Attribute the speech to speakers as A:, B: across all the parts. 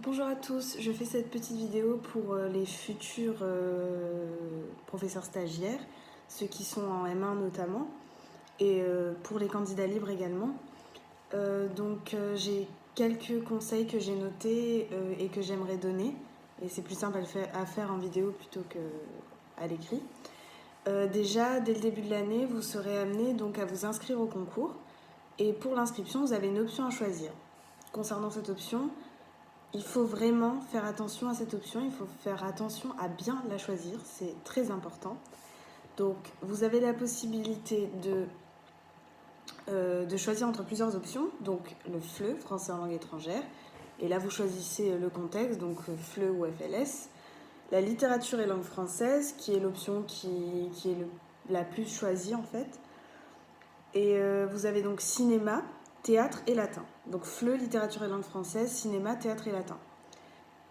A: Bonjour à tous, je fais cette petite vidéo pour les futurs professeurs stagiaires, ceux qui sont en M1 notamment, et pour les candidats libres également. J'ai quelques conseils que j'ai notés et que j'aimerais donner, et c'est plus simple à faire en vidéo plutôt qu'à l'écrit. Déjà, dès le début de l'année, vous serez amené donc à vous inscrire au concours, et pour l'inscription, vous avez une option à choisir. Concernant cette option, il faut vraiment faire attention à cette option, il faut faire attention à bien la choisir, c'est très important. Donc vous avez la possibilité de choisir entre plusieurs options, donc le FLE, français en langue étrangère, et là vous choisissez le contexte, donc FLE ou FLS. La littérature et langue française, qui est l'option qui est la plus choisie en fait. Et vous avez donc cinéma, théâtre et latin. Donc FLE, littérature et langue française, cinéma, théâtre et latin.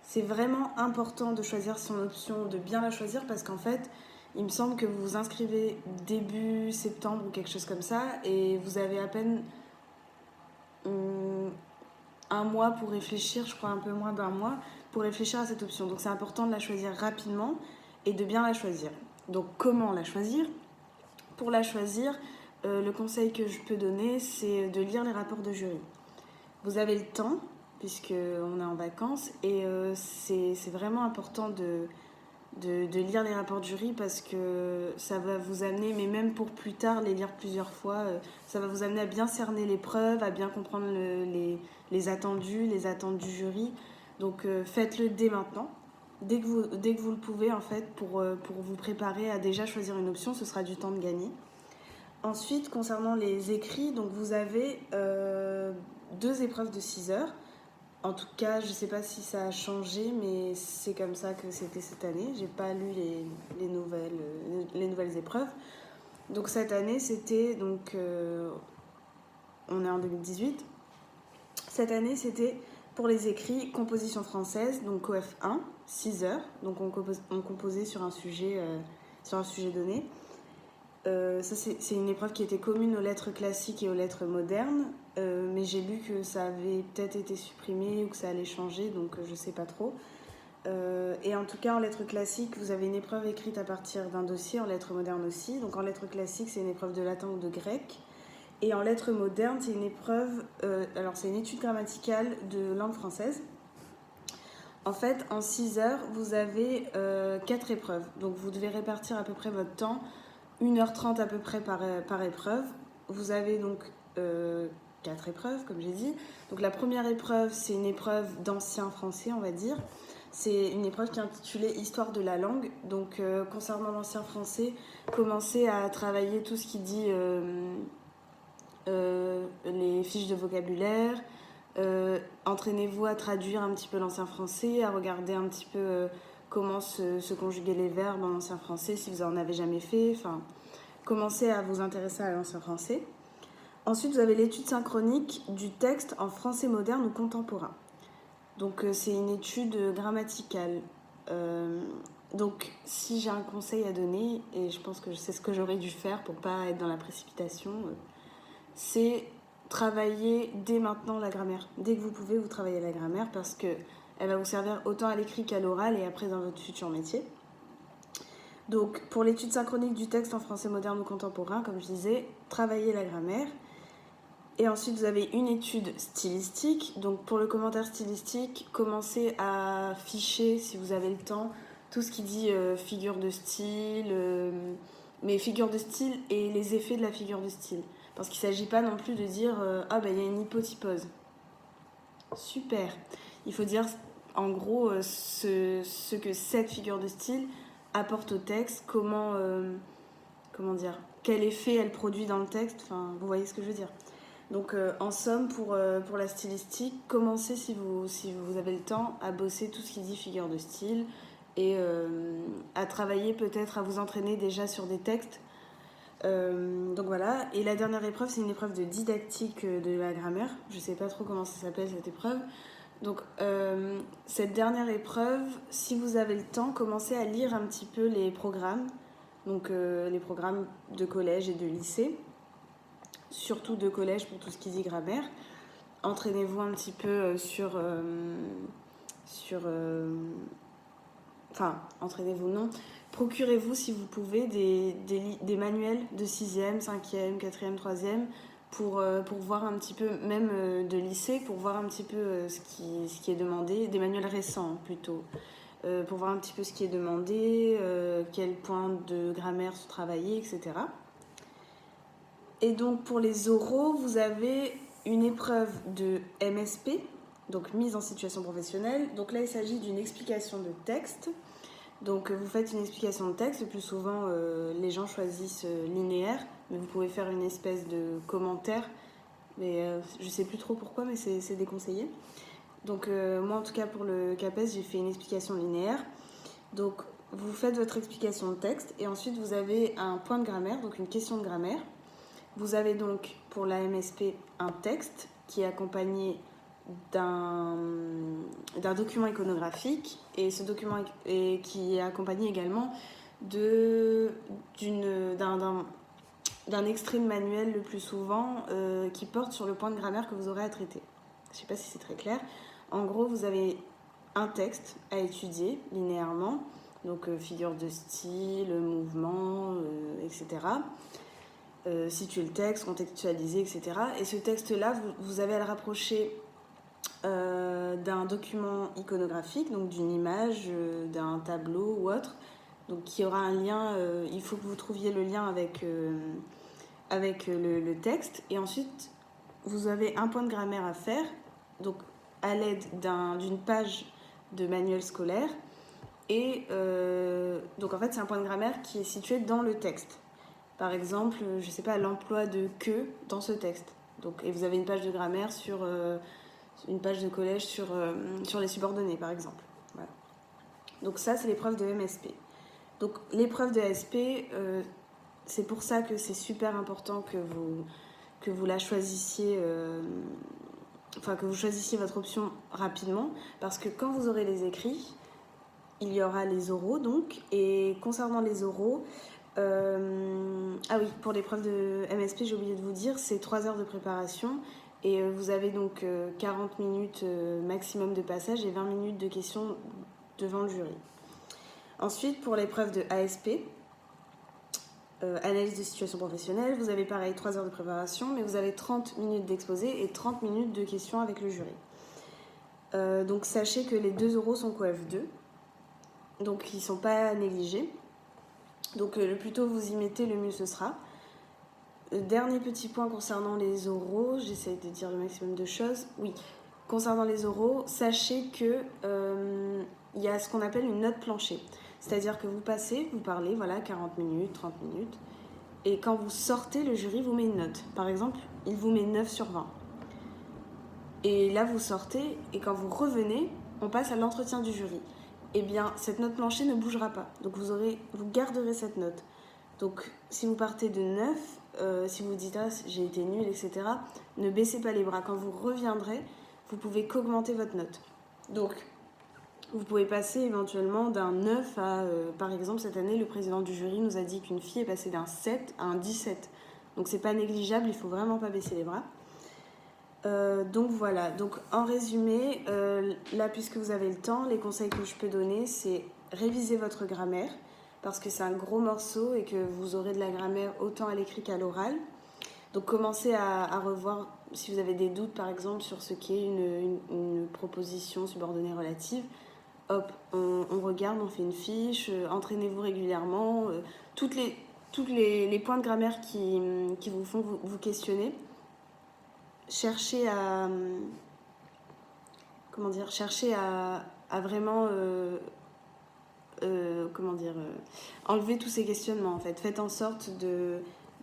A: C'est vraiment important de choisir son option, de bien la choisir parce qu'en fait, il me semble que vous vous inscrivez début septembre ou quelque chose comme ça et vous avez à peine un mois pour réfléchir, je crois un peu moins d'un mois, pour réfléchir à cette option. Donc c'est important de la choisir rapidement et de bien la choisir. Donc comment la choisir ? Pour la choisir, le conseil que je peux donner, c'est de lire les rapports de jury. Vous avez le temps, puisqu'on est en vacances, et c'est vraiment important de lire les rapports de jury parce que ça va vous amener, mais même pour plus tard, les lire plusieurs fois, ça va vous amener à bien cerner les preuves, à bien comprendre les attendus, les attentes du jury. Donc faites-le dès maintenant. Dès que vous le pouvez, en fait, pour vous préparer à déjà choisir une option, ce sera du temps de gagner. Ensuite, concernant les écrits, donc vous avez 2 épreuves de 6 heures. En tout cas, je ne sais pas si ça a changé, mais c'est comme ça que c'était cette année. J'ai pas lu les nouvelles épreuves. Donc cette année, c'était on est en 2018. Cette année, c'était pour les écrits composition française, donc OF1, 6 heures. Donc on composait sur un sujet donné. Ça, c'est une épreuve qui était commune aux lettres classiques et aux lettres modernes, mais j'ai lu que ça avait peut-être été supprimé ou que ça allait changer, donc je sais pas trop. Et en tout cas, en lettres classiques, vous avez une épreuve écrite à partir d'un dossier, en lettres modernes aussi. Donc en lettres classiques, c'est une épreuve de latin ou de grec. Et en lettres modernes, c'est une épreuve, alors c'est une étude grammaticale de langue française. En fait, en 6 heures, vous avez 4 épreuves. Donc vous devez répartir à peu près votre temps 1h30 à peu près par épreuve. Vous avez donc 4 épreuves, comme j'ai dit. Donc la première épreuve, c'est une épreuve d'ancien français, on va dire. C'est une épreuve qui est intitulée Histoire de la langue. Donc concernant l'ancien français, commencez à travailler tout ce qui dit les fiches de vocabulaire. Entraînez-vous à traduire un petit peu l'ancien français, à regarder un petit peu comment se conjuguer les verbes en ancien français si vous en avez jamais fait. Enfin, commencez à vous intéresser à l'ancien français. Ensuite, vous avez l'étude synchronique du texte en français moderne ou contemporain. Donc, c'est une étude grammaticale. Donc, si j'ai un conseil à donner, et je pense que c'est ce que j'aurais dû faire pour ne pas être dans la précipitation, c'est travailler dès maintenant la grammaire. Dès que vous pouvez, vous travaillez la grammaire parce qu'elle va vous servir autant à l'écrit qu'à l'oral et après dans votre futur métier. Donc, pour l'étude synchronique du texte en français moderne ou contemporain, comme je disais, travaillez la grammaire. Et ensuite, vous avez une étude stylistique. Donc, pour le commentaire stylistique, commencez à ficher, si vous avez le temps, tout ce qui dit figure de style, mais figure de style et les effets de la figure de style. Parce qu'il ne s'agit pas non plus de dire ah ben il y a une hypotypose. Super. Il faut dire en gros ce que cette figure de style apporte au texte, comment dire, quel effet elle produit dans le texte. Enfin, vous voyez ce que je veux dire. Donc en somme, pour la stylistique, commencez si vous avez le temps à bosser tout ce qui dit figure de style et à travailler peut-être, à vous entraîner déjà sur des textes. Donc voilà, et la dernière épreuve, c'est une épreuve de didactique de la grammaire. Je sais pas trop comment ça s'appelle cette épreuve. Donc cette dernière épreuve, si vous avez le temps, commencez à lire un petit peu les programmes. Donc les programmes de collège et de lycée. Surtout de collège pour tout ce qui dit grammaire. Entraînez-vous un petit peu sur entraînez-vous non, procurez-vous si vous pouvez des manuels de 6e, 5e, 4e, 3e pour voir un petit peu, même de lycée, pour voir un petit peu ce qui est demandé, des manuels récents plutôt, pour voir un petit peu ce qui est demandé, quels points de grammaire sont travaillés, etc. Et donc pour les oraux, vous avez une épreuve de MSP, donc mise en situation professionnelle. Donc là, il s'agit d'une explication de texte. Donc vous faites une explication de texte, le plus souvent les gens choisissent linéaire, mais vous pouvez faire une espèce de commentaire, mais je ne sais plus trop pourquoi, mais c'est déconseillé. Donc moi en tout cas pour le CAPES, j'ai fait une explication linéaire. Donc vous faites votre explication de texte et ensuite vous avez un point de grammaire, donc une question de grammaire. Vous avez donc pour la MSP un texte qui est accompagné d'un document iconographique et ce document qui est accompagné également d'un extrait de manuel le plus souvent qui porte sur le point de grammaire que vous aurez à traiter. Je ne sais pas si c'est très clair. En gros, vous avez un texte à étudier linéairement, donc figure de style, mouvement, etc. Situer le texte, contextualiser, etc. Et ce texte-là, vous avez à le rapprocher d'un document iconographique, donc d'une image, d'un tableau ou autre, donc qui aura un lien, il faut que vous trouviez le lien avec le texte, et ensuite vous avez un point de grammaire à faire, donc à l'aide d'une page de manuel scolaire, et donc en fait c'est un point de grammaire qui est situé dans le texte. Par exemple, je sais pas, l'emploi de que dans ce texte. Donc, et vous avez une page de grammaire sur une page de collège sur les subordonnés, par exemple. Voilà. Donc ça, c'est l'épreuve de MSP. Donc l'épreuve de SP, c'est pour ça que c'est super important que vous la choisissiez, que vous choisissiez votre option rapidement, parce que quand vous aurez les écrits, il y aura les oraux, donc, et concernant les oraux, ah oui, pour l'épreuve de MSP, j'ai oublié de vous dire, c'est 3 heures de préparation et vous avez donc 40 minutes maximum de passage et 20 minutes de questions devant le jury. Ensuite, pour l'épreuve de ASP, analyse de situation professionnelle, vous avez pareil 3 heures de préparation, mais vous avez 30 minutes d'exposé et 30 minutes de questions avec le jury. Donc sachez que les 2 oraux sont coef 2, donc ils ne sont pas négligés. Donc le plus tôt vous y mettez, le mieux ce sera. Dernier petit point concernant les oraux, j'essaie de dire le maximum de choses. Oui, concernant les oraux, sachez que y a ce qu'on appelle une note plancher. C'est-à-dire que vous passez, vous parlez, voilà, 40 minutes, 30 minutes, et quand vous sortez, le jury vous met une note. Par exemple, il vous met 9 sur 20. Et là, vous sortez, et quand vous revenez, on passe à l'entretien du jury. Eh bien, cette note plancher ne bougera pas. Donc, vous garderez cette note. Donc, si vous partez de 9, si vous dites « Ah, j'ai été nul, etc. », ne baissez pas les bras. Quand vous reviendrez, vous pouvez qu'augmenter votre note. Donc, vous pouvez passer éventuellement d'un 9 à... par exemple, cette année, le président du jury nous a dit qu'une fille est passée d'un 7 à un 17. Donc, c'est pas négligeable, il faut vraiment pas baisser les bras. Donc voilà, donc en résumé, là puisque vous avez le temps, les conseils que je peux donner, c'est réviser votre grammaire, parce que c'est un gros morceau et que vous aurez de la grammaire autant à l'écrit qu'à l'oral. Donc commencez à revoir, si vous avez des doutes par exemple sur ce qu'est une proposition subordonnée relative, hop, on regarde, on fait une fiche, entraînez-vous régulièrement, tous les points de grammaire qui vous font vous questionner. Cherchez à vraiment enlever tous ces questionnements en fait. Faites en sorte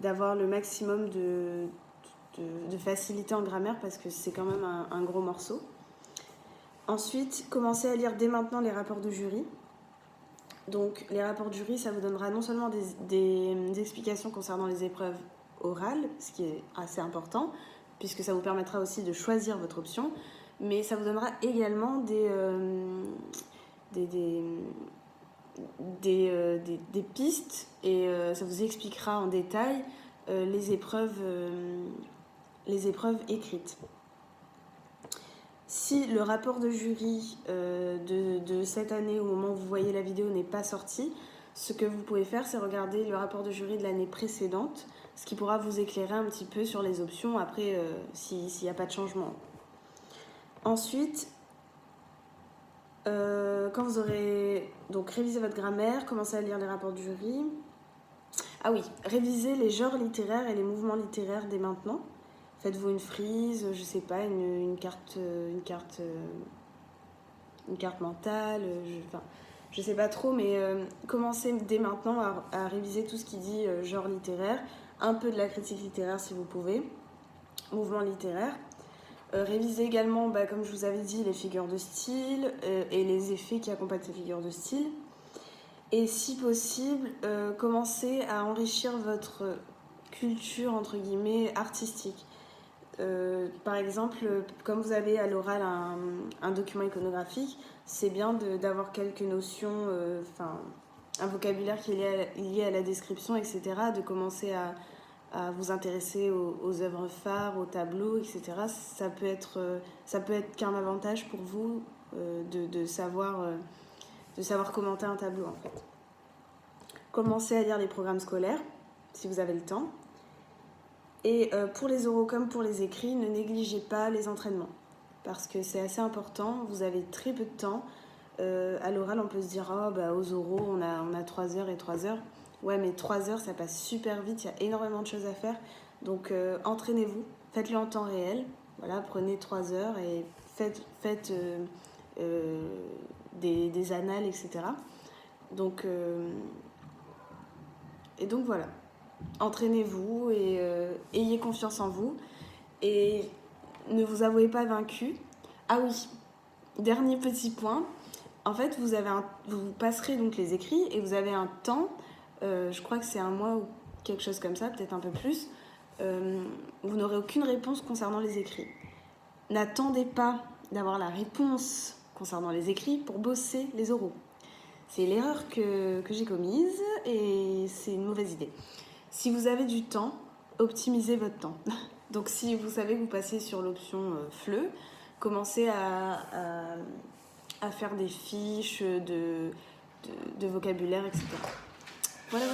A: d'avoir le maximum de facilité en grammaire parce que c'est quand même un gros morceau. Ensuite, commencez à lire dès maintenant les rapports de jury. Donc les rapports de jury, ça vous donnera non seulement des explications concernant les épreuves orales, ce qui est assez important, puisque ça vous permettra aussi de choisir votre option, mais ça vous donnera également des pistes et ça vous expliquera en détail les épreuves écrites. Si le rapport de jury de cette année au moment où vous voyez la vidéo n'est pas sorti, ce que vous pouvez faire, c'est regarder le rapport de jury de l'année précédente, ce qui pourra vous éclairer un petit peu sur les options après s'il n'y a pas de changement. Ensuite, quand vous aurez donc révisé votre grammaire, commencez à lire les rapports du jury. Ah oui, révisez les genres littéraires et les mouvements littéraires dès maintenant. Faites-vous une frise, je sais pas, une carte mentale, je sais pas trop, mais commencez dès maintenant à réviser tout ce qui dit genre littéraire, un peu de la critique littéraire si vous pouvez, mouvement littéraire. Révisez également, comme je vous avais dit, les figures de style et les effets qui accompagnent ces figures de style. Et si possible, commencez à enrichir votre culture, entre guillemets, artistique. Par exemple, comme vous avez à l'oral un document iconographique, c'est bien d'avoir quelques notions, un vocabulaire qui est lié à la description, etc., de commencer à vous intéresser aux œuvres phares, aux tableaux, etc. Ça peut être qu'un avantage pour vous de savoir commenter un tableau, en fait. Commencez à lire les programmes scolaires, si vous avez le temps. Et pour les oraux comme pour les écrits, ne négligez pas les entraînements, parce que c'est assez important, vous avez très peu de temps. À l'oral, on peut se dire, aux oraux, on a 3 heures et 3 heures. Ouais, mais 3 heures, ça passe super vite, il y a énormément de choses à faire. Donc, entraînez-vous, faites-le en temps réel. Voilà, prenez 3 heures et faites des annales, etc. Donc voilà, entraînez-vous et ayez confiance en vous. Et ne vous avouez pas vaincu. Ah oui, dernier petit point. En fait, vous passerez donc les écrits et vous avez un temps, je crois que c'est 1 mois ou quelque chose comme ça, peut-être un peu plus, vous n'aurez aucune réponse concernant les écrits. N'attendez pas d'avoir la réponse concernant les écrits pour bosser les oraux. C'est l'erreur que j'ai commise et c'est une mauvaise idée. Si vous avez du temps, optimisez votre temps. Donc si vous savez que vous passez sur l'option FLE, commencez à faire des fiches de vocabulaire, etc. Voilà.